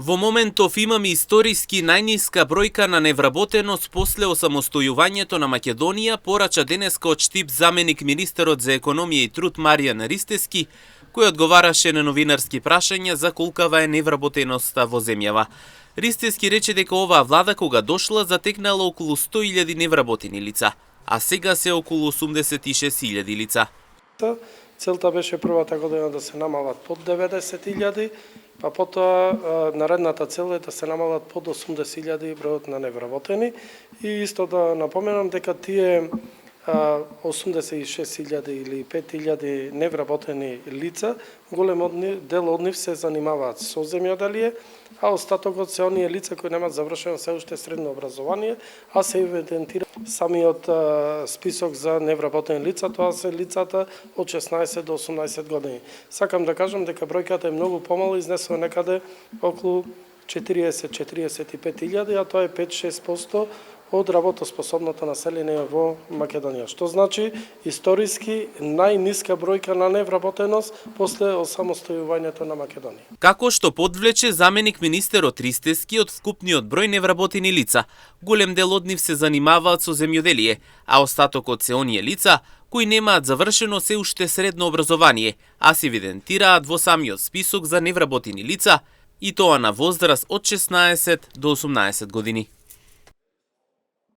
Во моментов имаме историски најниска бројка на невработеност после осамостојувањето на Македонија, порача денеска од Штип заменик министерот за економија и труд Маријан Ристевски, кој одговараше на новинарски прашања за колкава е невработеноста во земјава. Ристевски рече дека оваа влада кога дошла затекнала околу 100.000 невработени лица, а сега се околу 86.000 лица. Целта беше првата година да се намалат под 90.000, па потоа наредната цел е да се намалат под 80.000 бројот на невработени. И исто да напоменам дека тие 86.000 или 5.000 невработени лица, голем дел од нив се занимаваат со земјоделие, а остатокот се оние лица кои немаат завршено се уште средно образование, а се евидентира самиот список за невработени лица, тоа се лицата од 16 до 18 години. Сакам да кажам дека бројката е многу помала, изнесува некаде околу 40-45.000, а тоа е 5-6% од работоспособното население во Македонија, што значи историски најниска бројка на невработеност после осамостојувањето на Македонија. Како што подвлече заменик министерот Ристевски, од вкупниот број невработени лица, голем дел од нив се занимаваат со земјоделие, а остатокот се оние лица кои немаат завршено се уште средно образование, а се евидентираат во самиот список за невработени лица, и тоа на возраст од 16 до 18 години.